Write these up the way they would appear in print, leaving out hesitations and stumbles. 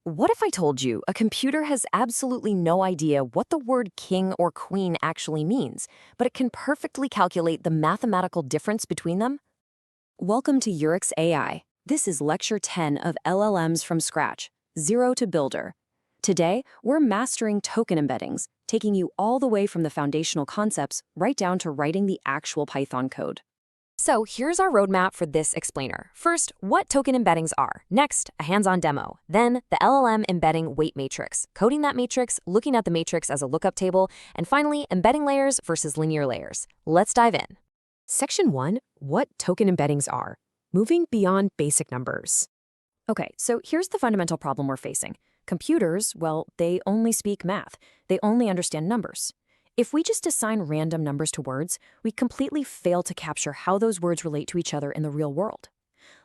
What if I told you a computer has absolutely no idea what the word king or queen actually means, but it can perfectly calculate the mathematical difference between them? Welcome to Yurix AI. This is Lecture 10 of LLMs from scratch, Zero to Builder. Today, we're mastering token embeddings, taking you all the way from the foundational concepts right down to writing the actual Python code. So here's our roadmap for this explainer. First, what token embeddings are. Next, a hands-on demo. Then, the LLM embedding weight matrix, coding that matrix, looking at the matrix as a lookup table, and finally, embedding layers versus linear layers. Let's dive in. Section 1, what token embeddings are. Moving beyond basic numbers. Okay, so here's the fundamental problem we're facing. Computers, well, they only speak math. They only understand numbers. If we just assign random numbers to words, we completely fail to capture how those words relate to each other in the real world.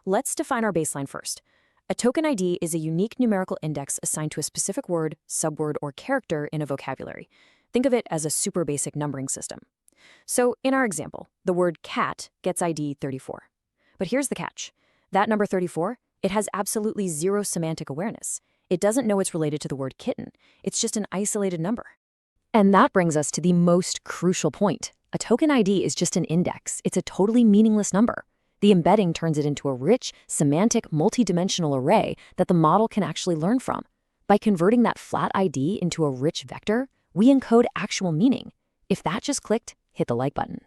Let's define our baseline first. A token ID is a unique numerical index assigned to a specific word, subword, or character in a vocabulary. Think of it as a super basic numbering system. So in our example, the word cat gets ID 34. But here's the catch. That number 34, it has absolutely zero semantic awareness. It doesn't know it's related to the word kitten. It's just an isolated number. And that brings us to the most crucial point. A token ID is just an index. It's a totally meaningless number. The embedding turns it into a rich, semantic, multidimensional array that the model can actually learn from. By converting that flat ID into a rich vector, we encode actual meaning. If that just clicked, hit the like button.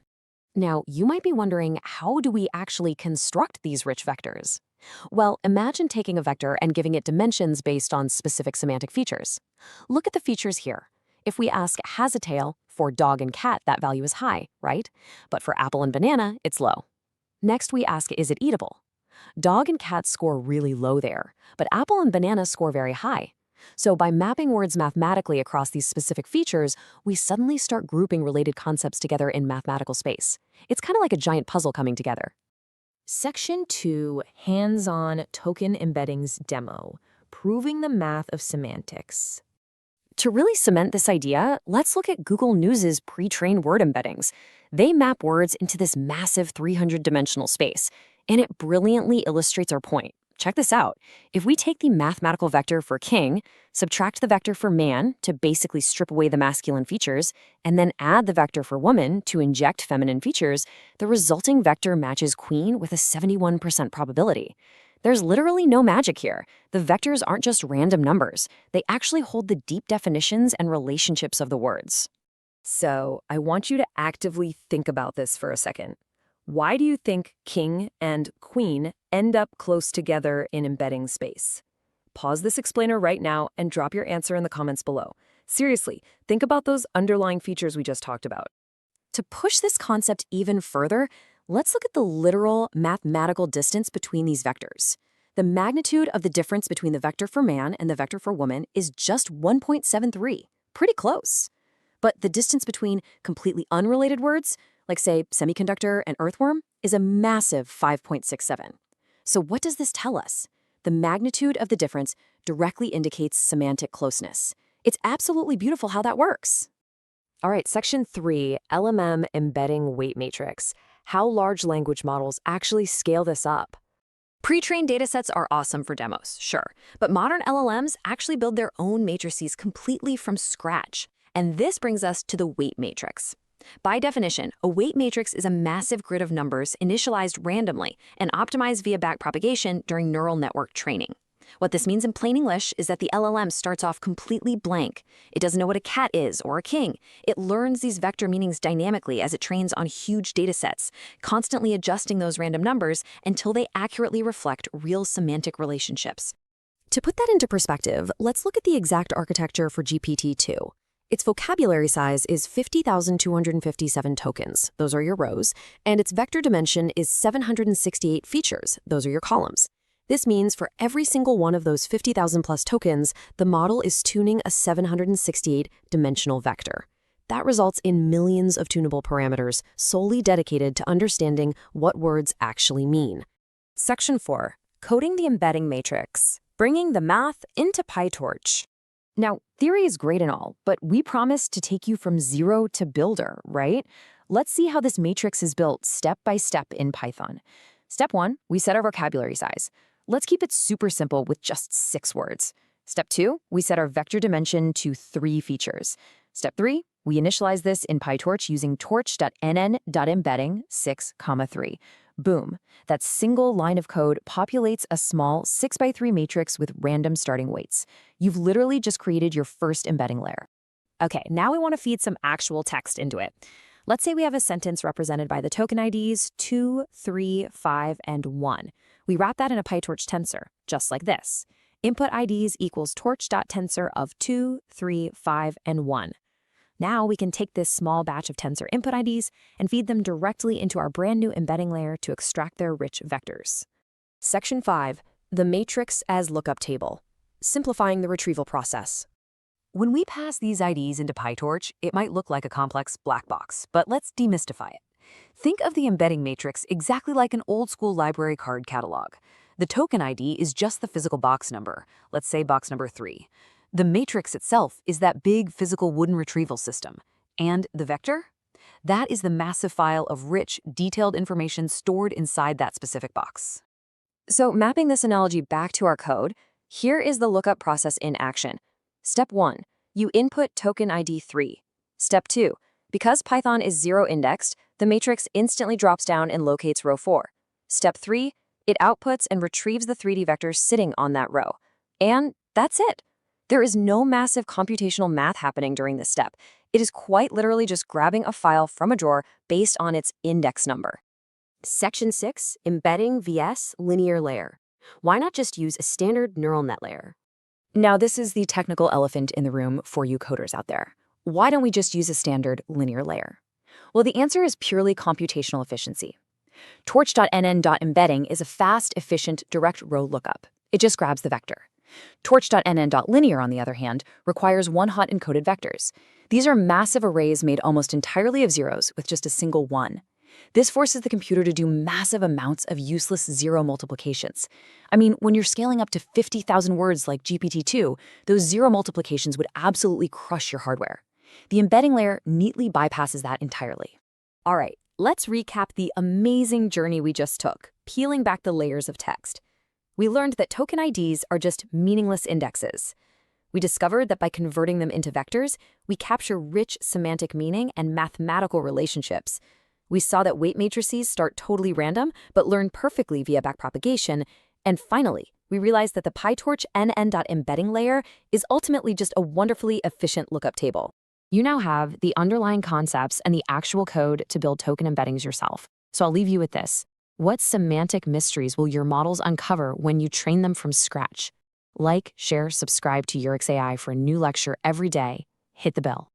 Now, you might be wondering, how do we actually construct these rich vectors? Well, imagine taking a vector and giving it dimensions based on specific semantic features. Look at the features here. If we ask has a tail, for dog and cat, that value is high, right? But for apple and banana, it's low. Next, we ask is it eatable? Dog and cat score really low there, but apple and banana score very high. So by mapping words mathematically across these specific features, we suddenly start grouping related concepts together in mathematical space. It's kind of like a giant puzzle coming together. Section 2, Hands-on Token Embeddings Demo, Proving the Math of Semantics. To really cement this idea, let's look at Google News' pre-trained word embeddings. They map words into this massive 300-dimensional space, and it brilliantly illustrates our point. Check this out. If we take the mathematical vector for king, subtract the vector for man to basically strip away the masculine features, and then add the vector for woman to inject feminine features, the resulting vector matches queen with a 71% probability. There's literally no magic here. The vectors aren't just random numbers. They actually hold the deep definitions and relationships of the words. So, I want you to actively think about this for a second. Why do you think king and queen end up close together in embedding space? Pause this explainer right now and drop your answer in the comments below. Seriously, think about those underlying features we just talked about. To push this concept even further, let's look at the literal mathematical distance between these vectors. The magnitude of the difference between the vector for man and the vector for woman is just 1.73, pretty close. But the distance between completely unrelated words, like say semiconductor and earthworm, is a massive 5.67. So what does this tell us? The magnitude of the difference directly indicates semantic closeness. It's absolutely beautiful how that works. All right, section 3, LLM embedding weight matrix. How large language models actually scale this up. Pre-trained datasets are awesome for demos, sure, but modern LLMs actually build their own matrices completely from scratch. And this brings us to the weight matrix. By definition, a weight matrix is a massive grid of numbers initialized randomly and optimized via backpropagation during neural network training. What this means in plain English is that the LLM starts off completely blank. It doesn't know what a cat is or a king. It learns these vector meanings dynamically as it trains on huge datasets, constantly adjusting those random numbers until they accurately reflect real semantic relationships. To put that into perspective, let's look at the exact architecture for GPT-2. Its vocabulary size is 50,257 tokens, those are your rows, and its vector dimension is 768 features, those are your columns. This means for every single one of those 50,000 plus tokens, the model is tuning a 768-dimensional vector. That results in millions of tunable parameters solely dedicated to understanding what words actually mean. Section 4, Coding the Embedding Matrix, Bringing the Math into PyTorch. Now, theory is great and all, but we promised to take you from zero to builder, right? Let's see how this matrix is built step by step in Python. Step 1, we set our vocabulary size. Let's keep it super simple with just 6 words. Step 2, we set our vector dimension to 3 features. Step 3, we initialize this in PyTorch using torch.nn.embedding 6,3. Boom. That single line of code populates a small 6x3 matrix with random starting weights. You've literally just created your first embedding layer. Okay, now we want to feed some actual text into it. Let's say we have a sentence represented by the token IDs 2, 3, 5, and 1. We wrap that in a PyTorch tensor, just like this. Input IDs equals torch.tensor of 2, 3, 5, and 1. Now we can take this small batch of tensor input IDs and feed them directly into our brand new embedding layer to extract their rich vectors. Section 5, the matrix as lookup table, simplifying the retrieval process. When we pass these IDs into PyTorch, it might look like a complex black box, but let's demystify it. Think of the embedding matrix exactly like an old-school library card catalog. The token ID is just the physical box number, let's say box number 3. The matrix itself is that big physical wooden retrieval system. And the vector? That is the massive file of rich, detailed information stored inside that specific box. So mapping this analogy back to our code, here is the lookup process in action. Step 1, you input token ID 3. Step 2, because Python is 0 indexed, the matrix instantly drops down and locates row 4. Step 3, it outputs and retrieves the 3D vectors sitting on that row. And that's it. There is no massive computational math happening during this step. It is quite literally just grabbing a file from a drawer based on its index number. Section 6, embedding vs linear layer. Why not just use a standard neural net layer? Now, this is the technical elephant in the room for you coders out there. Why don't we just use a standard linear layer? Well, the answer is purely computational efficiency. Torch.nn.embedding is a fast, efficient, direct row lookup. It just grabs the vector. Torch.nn.linear, on the other hand, requires one-hot encoded vectors. These are massive arrays made almost entirely of zeros with just a single 1. This forces the computer to do massive amounts of useless zero multiplications. I mean, when you're scaling up to 50,000 words like GPT-2, those zero multiplications would absolutely crush your hardware. The embedding layer neatly bypasses that entirely. All right, let's recap the amazing journey we just took, peeling back the layers of text. We learned that token IDs are just meaningless indexes. We discovered that by converting them into vectors, we capture rich semantic meaning and mathematical relationships. We saw that weight matrices start totally random, but learn perfectly via backpropagation. And finally, we realized that the PyTorch nn.embedding layer is ultimately just a wonderfully efficient lookup table. You now have the underlying concepts and the actual code to build token embeddings yourself. So I'll leave you with this. What semantic mysteries will your models uncover when you train them from scratch? Like, share, subscribe to Yurix AI for a new lecture every day. Hit the bell.